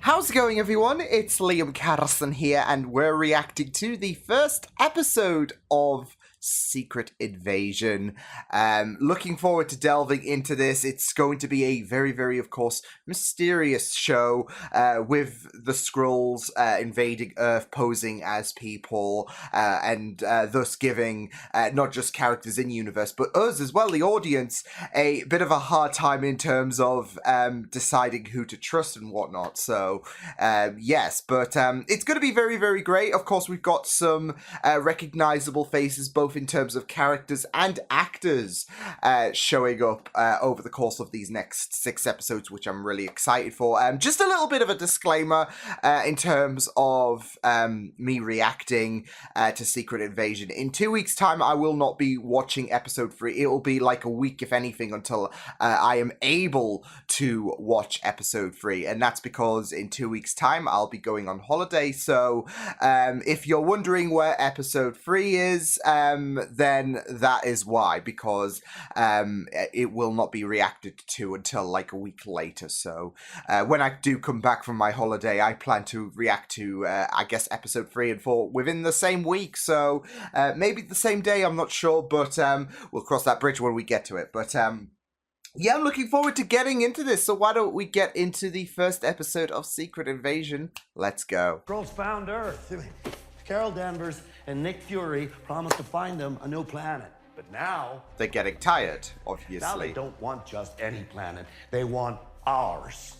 How's it going, everyone? It's Liam Carson here, and we're reacting to the first episode of Secret Invasion. Looking forward to delving into this. It's going to be a very, very, of course, mysterious show with the Skrulls invading Earth, posing as people, and thus giving not just characters in universe, but us as well, the audience, a bit of a hard time in terms of deciding who to trust and whatnot. So, yes, but it's going to be very, very great. Of course, we've got some recognizable faces, both in terms of characters and actors showing up over the course of these next 6 episodes, which I'm really excited for. Just a little bit of a disclaimer in terms of me reacting to Secret Invasion. In 2 weeks' time, I will not be watching episode 3. It will be like a week, if anything, until I am able to watch episode 3. And that's because in 2 weeks' time, I'll be going on holiday. So if you're wondering where episode 3 is, then that is why, because it will not be reacted to until like a week later. So when I do come back from my holiday, I plan to react to, I guess, episode 3 and 4 within the same week. So maybe the same day, I'm not sure, but we'll cross that bridge when we get to it. But yeah, I'm looking forward to getting into this. So why don't we get into the first episode of Secret Invasion? Let's go. Skrulls found Earth. Carol Danvers and Nick Fury promised to find them a new planet. But now... they're getting tired, obviously. Now they don't want just any planet. They want ours.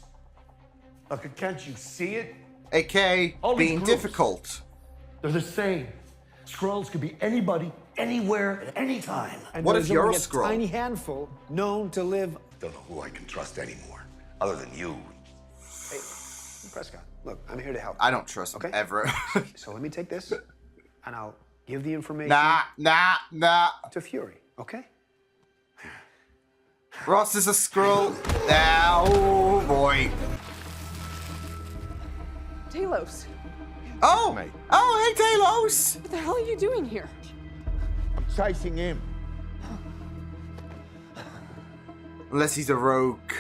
Look, can't you see it? AK being difficult. They're the same. Skrulls could be anybody, anywhere, at any time. And what if you're a Skrull? A tiny handful known to live... Don't know who I can trust anymore, other than you. Hey, Prescott, look, I'm here to help. I don't trust him, ever. So let me take this, and I'll give the information... Nah. ...to Fury, okay? Ross is a Skrull. Oh, boy. Talos. Oh! Oh, hey, Talos! What the hell are you doing here? I'm chasing him. Unless he's a rogue.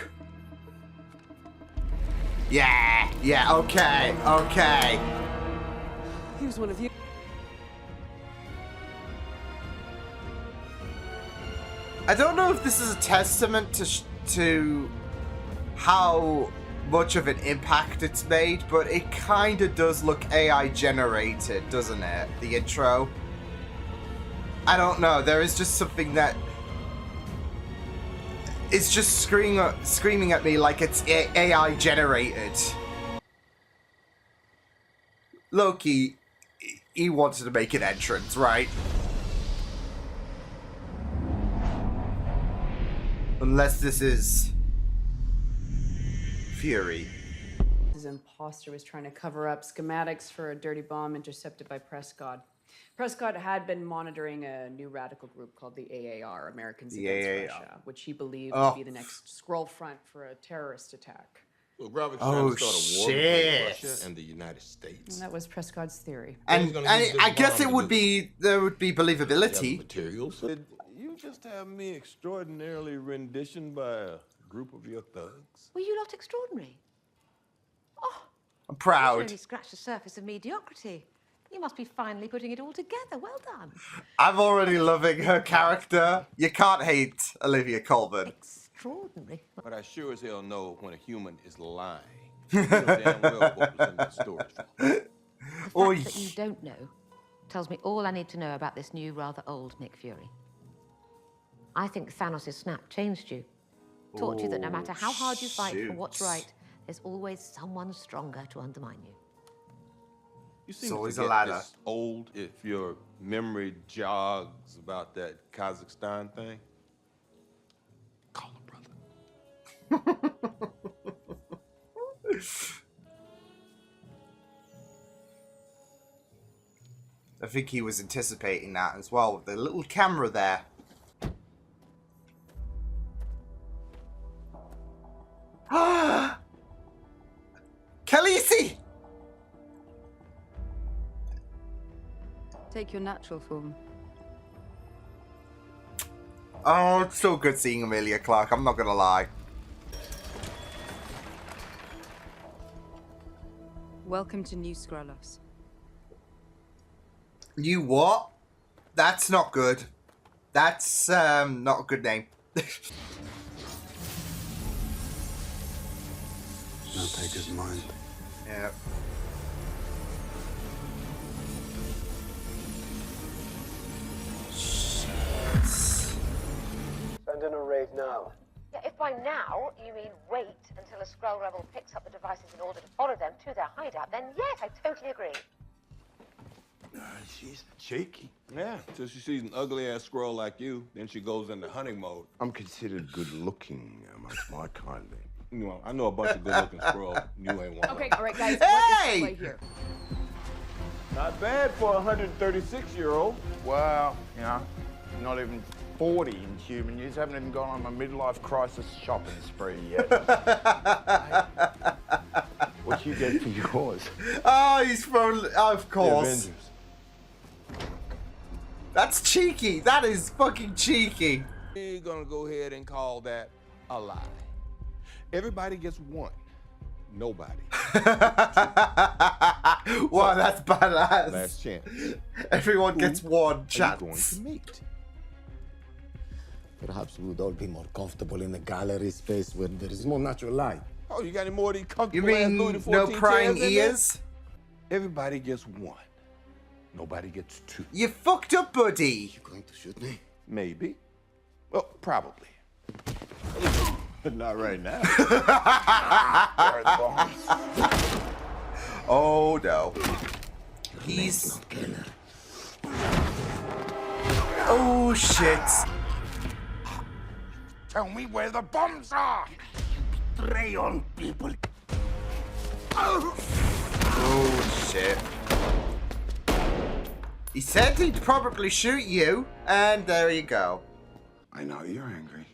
Yeah, okay. He was one of you. I don't know if this is a testament to how much of an impact it's made, but it kind of does look AI generated, doesn't it? The intro. I don't know. There is just something that it's just screaming at me like it's AI generated. Loki, he wanted to make an entrance, right? Unless this is Fury. His imposter was trying to cover up schematics for a dirty bomb intercepted by Prescott. Prescott had been monitoring a new radical group called the AAR, Americans Against Russia, which he believed to be the next Skrull front for a terrorist attack. Well, Robert's trying to start a war between Russia and the United States. And that was Prescott's theory. And I guess there would be believability. Materials. You just have me extraordinarily renditioned by a group of your thugs. Were you not extraordinary? Oh, I'm proud. You only scratched the surface of mediocrity. You must be finally putting it all together. Well done. I'm already loving her character. You can't hate Olivia Colman. Extraordinary. But I sure as hell know when a human is lying. You know damn well what was in that story. The fact that you don't know tells me all I need to know about this new, rather old Nick Fury. I think Thanos' snap changed you. Taught you that no matter how hard you fight for what's right, there's always someone stronger to undermine you. You seem to forget this old if your memory jogs about that Kazakhstan thing. Call him, brother. I think he was anticipating that as well with the little camera there. Khaleesi! Take your natural form. Oh, it's so good seeing Emilia Clarke, I'm not gonna lie. Welcome to New Skrullos. You what? That's not good. That's not a good name. Don't take his mind. Yeah. Send in a raid now. Yeah, if by now you mean wait until a Skrull rebel picks up the devices in order to follow them to their hideout, then yes, I totally agree. She's cheeky. Yeah, till she sees an ugly-ass squirrel like you, then she goes into hunting mode. I'm considered good-looking amongst my kind. You know, I know a bunch of good-looking squirrels. You ain't one. Okay, all right, guys. Hey! What is the play here? Not bad for a 136-year-old. Well, you know, not even 40 in human years. Haven't even gone on my midlife crisis shopping spree yet. What you get for yours? Oh, he's from... Of The course. Avengers. That's cheeky. That is fucking cheeky. We're gonna go ahead and call that a lie. Everybody gets one. Nobody. Wow, that's badass. Last chance. Everyone gets one Are you chance. going to meet? Perhaps we would all be more comfortable in a gallery space where there is more natural light. Oh, you got any more of these You comfortable ass mean Louis XIV no prying chairs in there? ears? Everybody gets one. Nobody gets two. You fucked up, buddy. You going to shoot me? Maybe. Well, probably. But not right now. Where are the bombs? Oh no. He's. Oh shit. Tell me where the bombs are! Prey on people. Oh shit. He said he'd probably shoot you, and there you go. I know you're angry.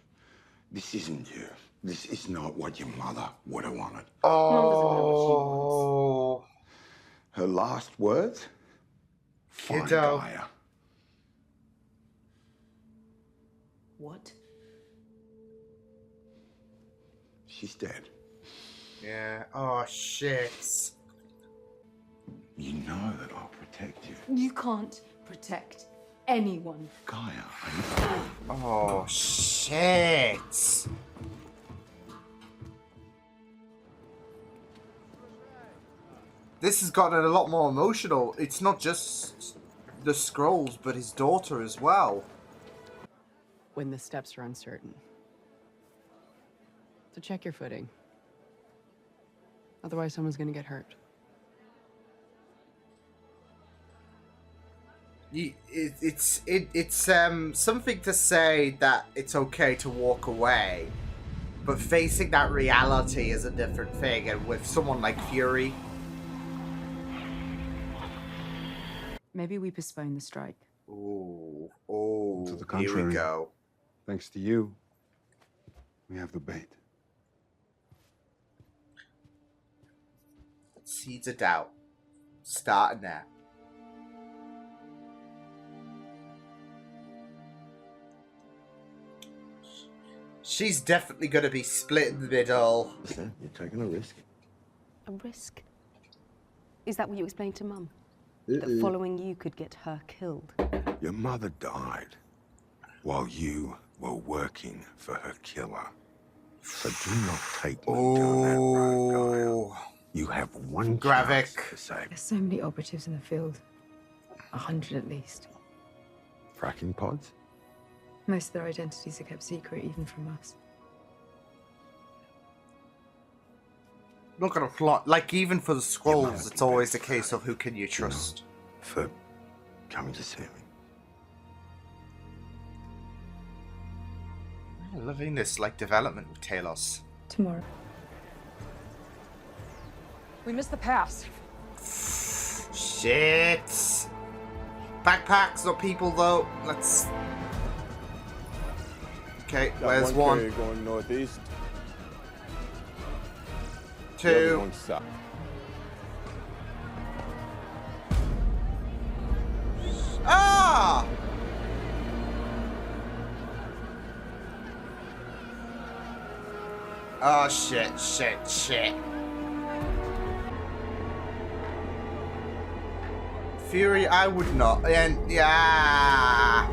This isn't you. This is not what your mother would have wanted. Mom doesn't know what she wants. Oh. Her last words? Find Kiddo. Gaia. What? She's dead. Yeah. Oh shit. You know that I'll protect you. You can't protect anyone. Gaia, I know. Oh shit. This has gotten a lot more emotional. It's not just the scrolls, but his daughter as well. When the steps are uncertain. So check your footing. Otherwise, someone's gonna get hurt. It's something to say that it's okay to walk away, but facing that reality is a different thing. And with someone like Fury, Maybe we postpone the strike. oh, To the here contrary. we go. Thanks to you, we have the bait. Seeds of doubt, starting there. She's definitely going to be split in the middle. Listen, you're taking a risk. A risk? Is that what you explained to Mum? That following you could get her killed? Your mother died while you were working for her killer. So do not take me down that road, Gaia. You have one Gravik. chance to save There's so many operatives in the field. 100 at least. fracking pods. Most of their identities are kept secret, even from us. I'm not going to plot. Like, even for the must scrolls, be it's always a better case of who can you trust. For coming to see me. I'm loving this, like, development with Talos. Tomorrow. We missed the pass. Shit. Backpacks, not people, though. Let's... Okay, Got where's one one? carrier going northeast. The other Two. going south. Ah! Oh, shit. Fury, I would not. And yeah.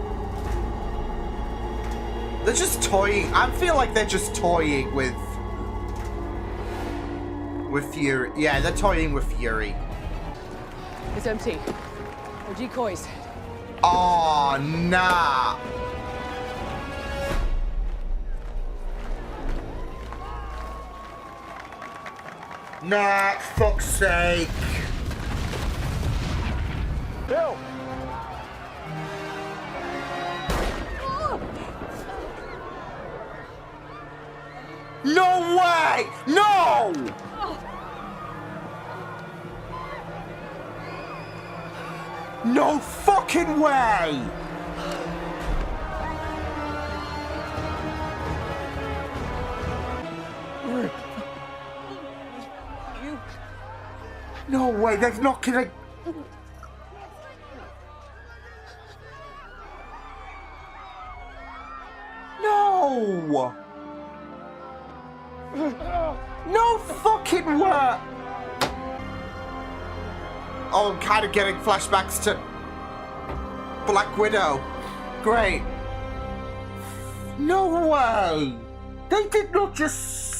They're just toying. I feel like they're just toying with Fury. Yeah, they're toying with Fury. It's empty. No decoys. Oh, nah. Nah, fuck's sake. Bill! No way! No! No fucking way! No way, they're not gonna... No! No fucking way! Oh, I'm kind of getting flashbacks to Black Widow. Great. No way! They did not just...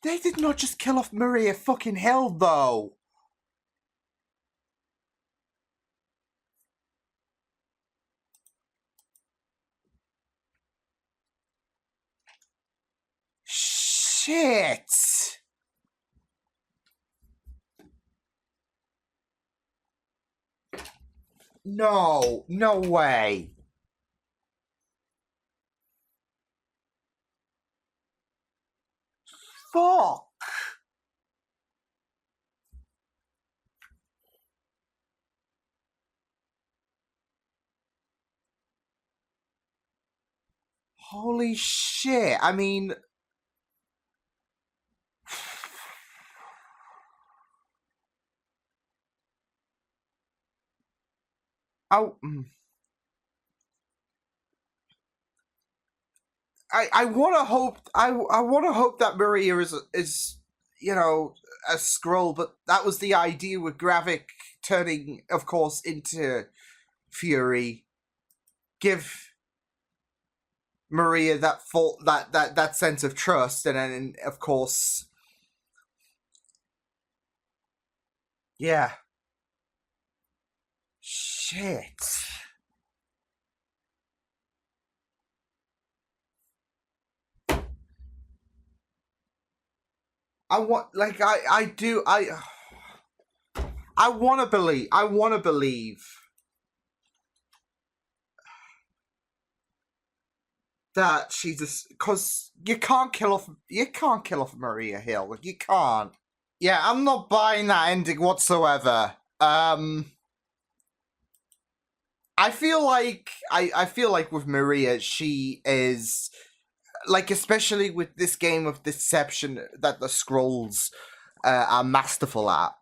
They did not just kill off Maria fucking Hill, though. Shit. No, no way. Fuck. Holy shit. I mean... Oh... I want to hope... I want to hope that Maria is, you know, a Skrull, but that was the idea with Gravik turning, of course, into Fury. Give Maria that that sense of trust, and then of course, yeah. Shit. I want, like, I want to believe that she's just, because you can't kill off Maria Hill. Like, you can't. Yeah, I'm not buying that ending whatsoever. I feel like with Maria, she is, like, especially with this game of deception that the Skrulls are masterful at.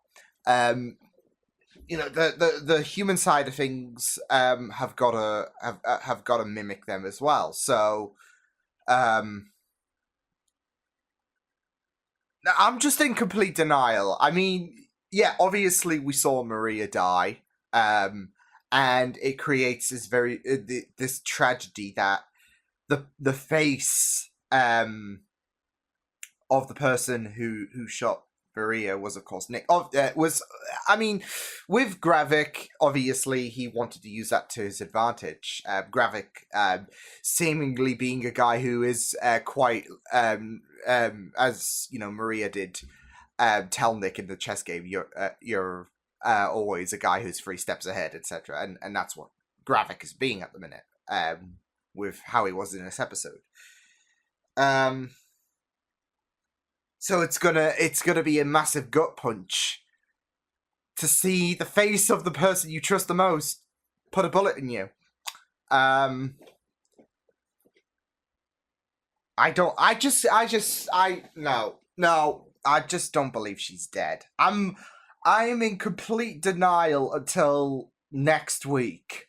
You know, the human side of things have got to mimic them as well. So, I'm just in complete denial. I mean, yeah, obviously we saw Maria die, and it creates this this tragedy that the face of the person who shot Maria was, of course, Nick. I mean, with Gravik, obviously he wanted to use that to his advantage. Gravik, seemingly being a guy who is quite, as you know, Maria did tell Nick in the chess game, you're always a guy who's 3 steps ahead, etc. And that's what Gravik is being at the minute, with how he was in this episode. So it's gonna be a massive gut punch to see the face of the person you trust the most put a bullet in you. No, I just don't believe she's dead. I am in complete denial until next week.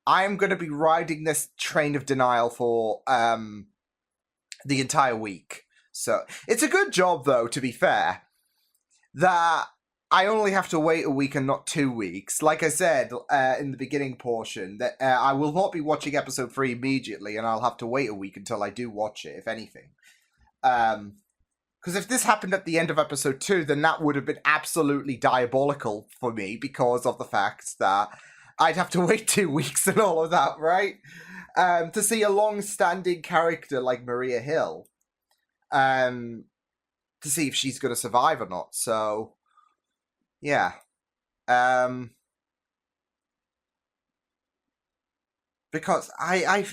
I am going to be riding this train of denial for the entire week. So it's a good job, though, to be fair, that I only have to wait a week and not 2 weeks. Like I said in the beginning portion, that I will not be watching episode 3 immediately, and I'll have to wait a week until I do watch it, if anything. Because if this happened at the end of episode 2, then that would have been absolutely diabolical for me because of the fact that I'd have to wait 2 weeks and all of that, right? To see a long-standing character like Maria Hill, to see if she's going to survive or not. So, yeah. Because I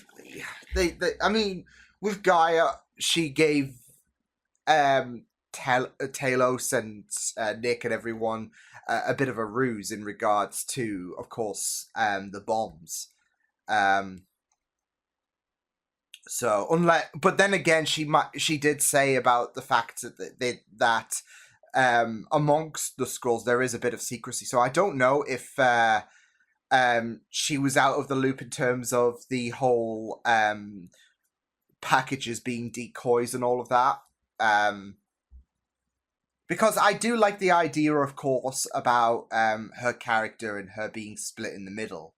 mean, with Gaia, she gave Talos and Nick and everyone a bit of a ruse in regards to, of course, the bombs. So but then again, she did say about the fact that amongst the Skrulls there is a bit of secrecy. So I don't know if she was out of the loop in terms of the whole packages being decoys and all of that. Because I do like the idea, of course, about her character and her being split in the middle.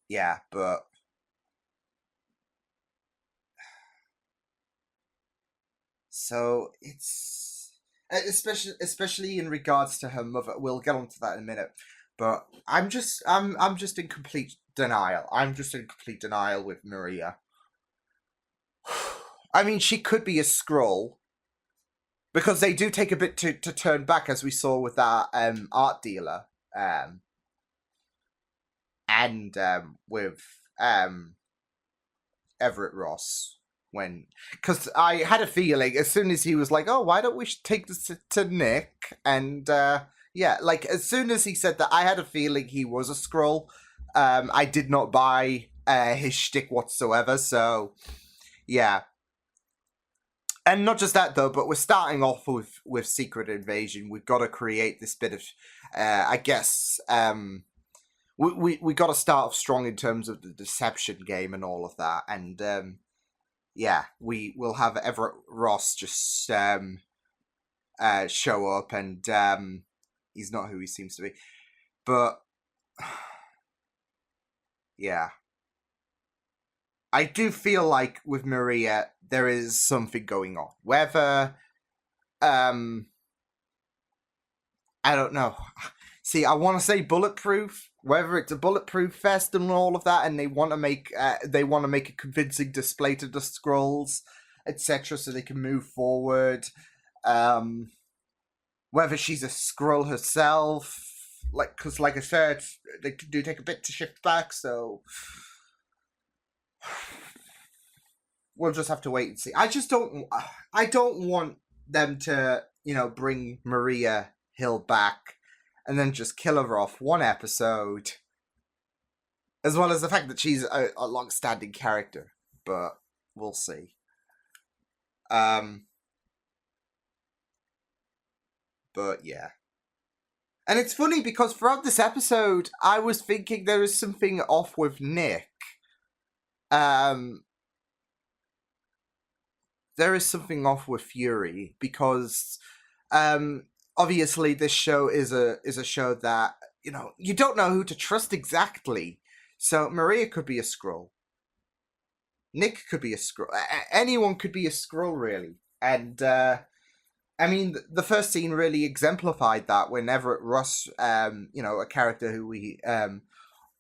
Yeah, but so it's especially in regards to her mother. We'll get onto that in a minute. But I'm just in complete denial. I'm just in complete denial with Maria. I mean, she could be a Skrull, because they do take a bit to turn back, as we saw with that art dealer, and with Everett Ross, because I had a feeling as soon as he was like, "Oh, why don't we take this to Nick?" and yeah, like as soon as he said that, I had a feeling he was a Skrull. I did not buy his shtick whatsoever. So yeah. And not just that, though, but we're starting off with Secret Invasion. We've got to create this bit of, I guess, we got to start off strong in terms of the deception game and all of that. And, yeah, we will have Everett Ross just show up, and he's not who he seems to be. But, yeah. I do feel like with Maria, there is something going on. Whether, I don't know. See, I want to say bulletproof. Whether it's a bulletproof vest and all of that, and they want to make a convincing display to the Skrulls, etc., so they can move forward. Whether she's a Skrull herself, because like I said, they do take a bit to shift back, so. We'll just have to wait and see. I don't want them to, bring Maria Hill back and then just kill her off one episode. As well as the fact that she's a long-standing character. But we'll see. But yeah. And it's funny because throughout this episode, I was thinking there is something off with Nick. There is something off with Fury because obviously this show is a show that you don't know who to trust exactly. So Maria could be a Skrull. Nick could be a Skrull. Anyone could be a Skrull, really. And I mean, the first scene really exemplified that when Everett Ross, a character who we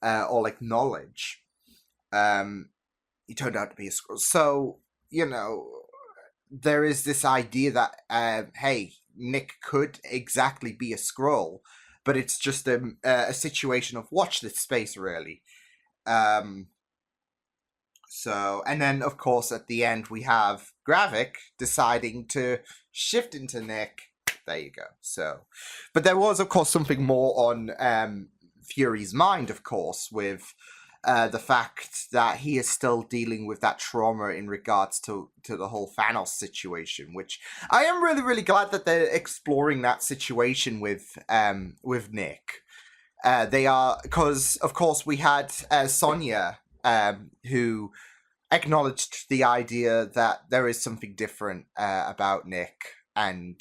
all acknowledge, he turned out to be a Skrull. So there is this idea that, hey, Nick could exactly be a Skrull, but it's just a situation of watch this space, really. So, and then, of course, at the end, we have Gravik deciding to shift into Nick. There you go. So, but there was, of course, something more on Fury's mind, of course, with the fact that he is still dealing with that trauma in regards to the whole Thanos situation, which I am really, really glad that they're exploring that situation with Nick. They are, because of course we had Sonya, who acknowledged the idea that there is something different about Nick, and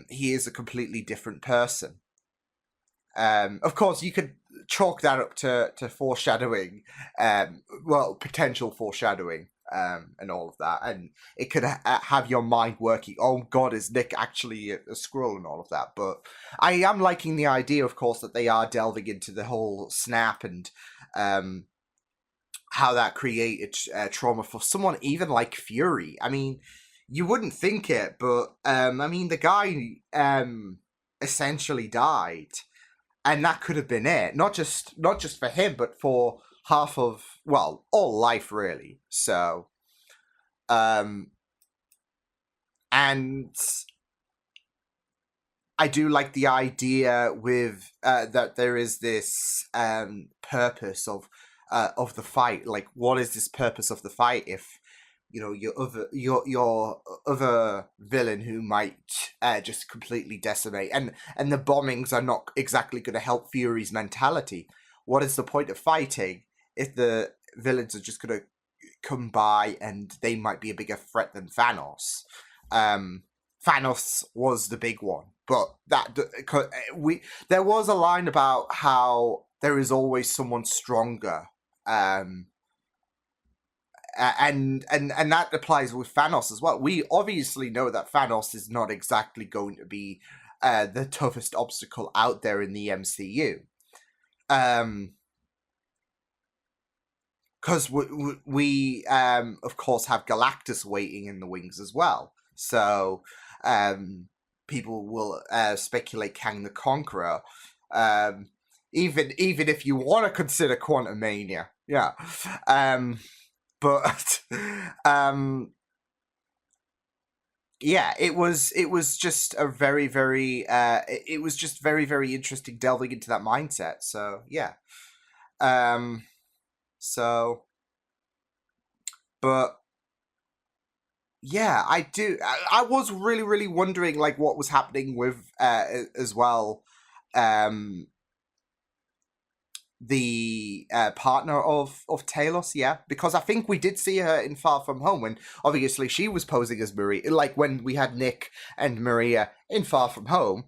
he is a completely different person. Of course, you could chalk that up to foreshadowing, potential foreshadowing, and all of that, and it could have your mind working. Oh God, is Nick actually a Skrull and all of that? But I am liking the idea, of course, that they are delving into the whole snap and how that created trauma for someone even like Fury. I mean, you wouldn't think it, but I mean, the guy essentially died. And that could have been it. Not just for him, but for half of, well, all life, really. So, and I do like the idea with that there is this purpose of the fight. Like, what is this purpose of the fight if, you know, your other villain who might just completely decimate, and the bombings are not exactly going to help Fury's mentality. What is the point of fighting if the villains are just going to come by and they might be a bigger threat than Thanos? Thanos was the big one, but there was a line about how there is always someone stronger. And that applies with Thanos as well. We obviously know that Thanos is not exactly going to be the toughest obstacle out there in the MCU. Because we of course, have Galactus waiting in the wings as well. So people will speculate Kang the Conqueror. Even if you want to consider Quantumania. Yeah. But yeah, it was just a very, very it was just very, very interesting delving into that mindset. So yeah. But yeah, I was really, really wondering like what was happening with as well the partner of Talos, yeah, because I think we did see her in Far From Home when obviously she was posing as Maria, like when we had Nick and Maria in Far From Home,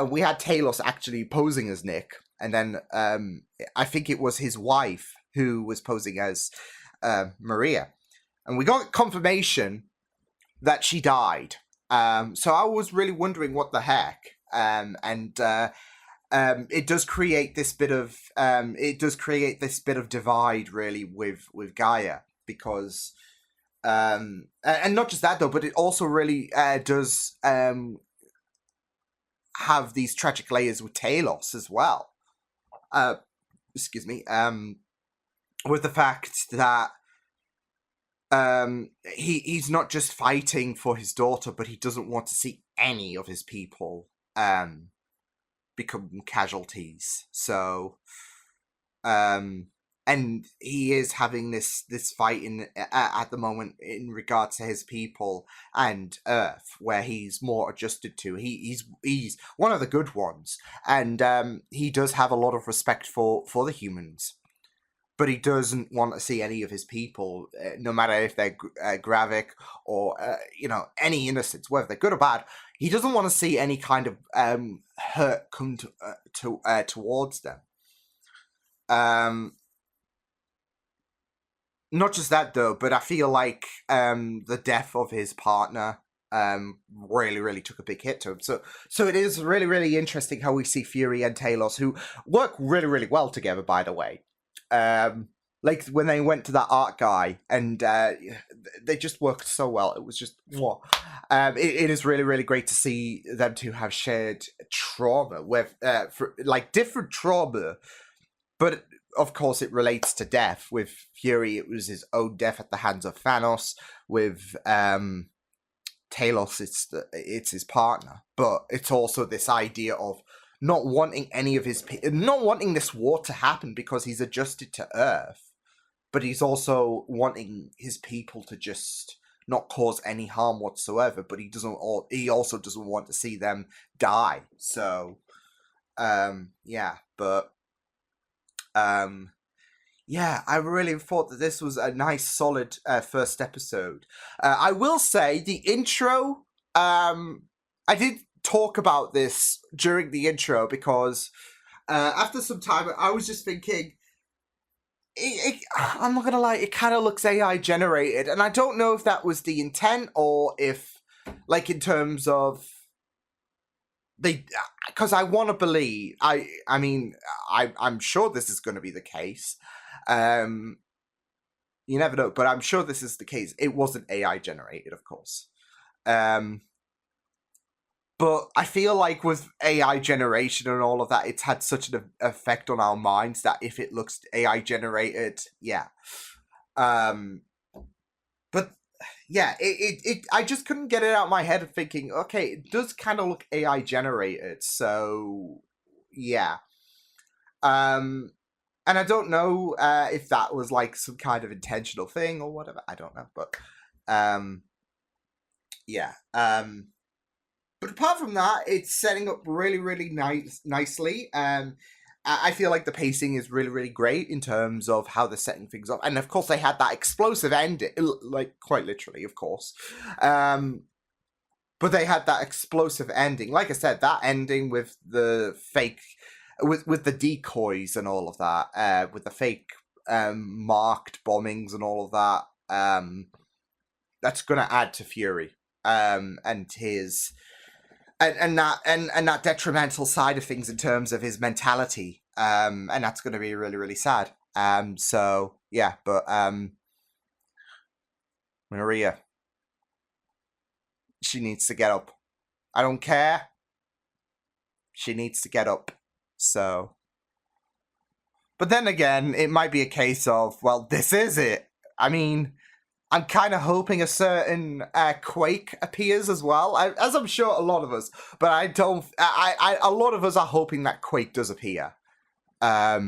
we had Talos actually posing as Nick, and then I think it was his wife who was posing as Maria, and we got confirmation that she died. So I was really wondering what the heck, and it does create this bit of divide really with Gaia, because and not just that though, but it also really does have these tragic layers with Talos as well. Excuse me. With the fact that he's not just fighting for his daughter, but he doesn't want to see any of his people become casualties. So and he is having this fight at the moment in regards to his people and Earth, where he's more adjusted to. He's one of the good ones, and he does have a lot of respect for the humans, but he doesn't want to see any of his people, no matter if they're Gravik or any innocents, whether they're good or bad. He doesn't want to see any kind of hurt come towards them. Not just that though, but I feel like the death of his partner really, really took a big hit to him. So it is really, really interesting how we see Fury and Talos, who work really, really well together, by the way. Like when they went to that art guy, and they just worked so well. It was just what. It is really, really great to see them two have shared trauma with different trauma, but of course it relates to death. With Fury, it was his own death at the hands of Thanos. With Talos, it's his partner, but it's also this idea of not wanting not wanting this war to happen because he's adjusted to Earth, but he's also wanting his people to just not cause any harm whatsoever. But he also doesn't want to see them die. So, yeah, but yeah, I really thought that this was a nice, solid first episode. I will say the intro. I did talk about this during the intro because after some time, I was just thinking. I'm not gonna lie, it kind of looks AI generated, and I don't know if that was the intent or if, like, in terms of because I want to believe. I'm sure this is going to be the case. You never know, but I'm sure this is the case. It wasn't AI generated, of course. But I feel like with AI generation and all of that, it's had such an effect on our minds that if it looks AI generated, yeah. But yeah, I just couldn't get it out of my head of thinking, okay, it does kind of look AI generated, so yeah. And I don't know if that was like some kind of intentional thing or whatever. I don't know, but yeah. But apart from that, it's setting up really, really nicely. I feel like the pacing is really, really great in terms of how they're setting things up. And of course, they had that explosive ending, like quite literally, of course. But they had that explosive ending. Like I said, that ending with the fake, with the decoys and all of that, with the fake marked bombings and all of that, that's going to add to Fury and his... And that detrimental side of things in terms of his mentality, and that's going to be really, really sad. So yeah, but Maria, she needs to get up. I don't care. She needs to get up. So, but then again, it might be a case of, well, this is it. I mean, I'm kind of hoping a certain Quake appears as well, as I'm sure a lot of us. But I don't. A lot of us are hoping that Quake does appear. That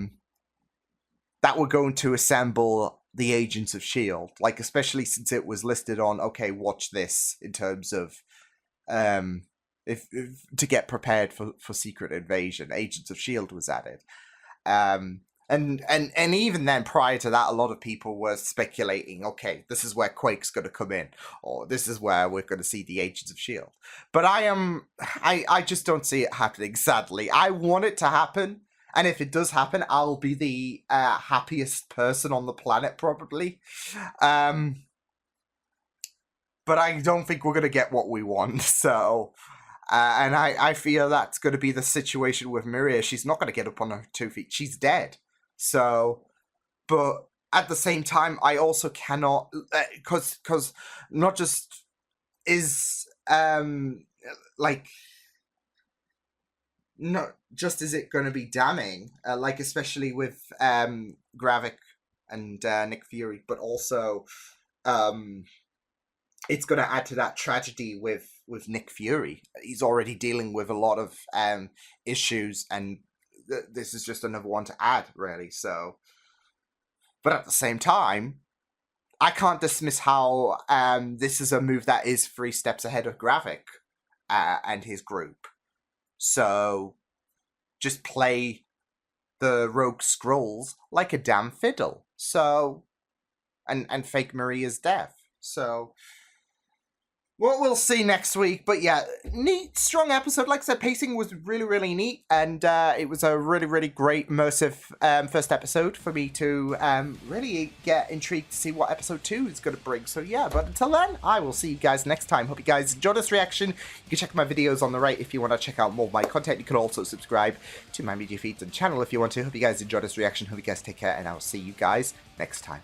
we're going to assemble the Agents of S.H.I.E.L.D., like especially since it was listed on. Okay, watch this in terms of if to get prepared for Secret Invasion. Agents of S.H.I.E.L.D. was added. And even then, prior to that, a lot of people were speculating, okay, this is where Quake's going to come in, or this is where we're going to see the Agents of S.H.I.E.L.D. But I just don't see it happening, sadly. I want it to happen, and if it does happen, I'll be the happiest person on the planet, probably. But I don't think we're going to get what we want, so... and I fear that's going to be the situation with Maria. She's not going to get up on her 2 feet. She's dead. So, but at the same time, I also cannot, because not just is, like, not just is it going to be damning, like, especially with Gravik and Nick Fury, but also it's going to add to that tragedy with Nick Fury. He's already dealing with a lot of issues, and this is just another one to add, really. So, but at the same time, I can't dismiss how this is a move that is 3 steps ahead of Gravik and his group. So, just play the Rogue Skrulls like a damn fiddle. So, and fake Maria's death. So... well, we'll see next week, but yeah, neat, strong episode. Like I said, pacing was really, really neat, and it was a really, really great, immersive first episode for me to really get intrigued to see what episode 2 is going to bring. So yeah, but until then, I will see you guys next time. Hope you guys enjoyed this reaction. You can check my videos on the right if you want to check out more of my content. You can also subscribe to my media feeds and channel if you want to. Hope you guys enjoyed this reaction. Hope you guys take care, and I will see you guys next time.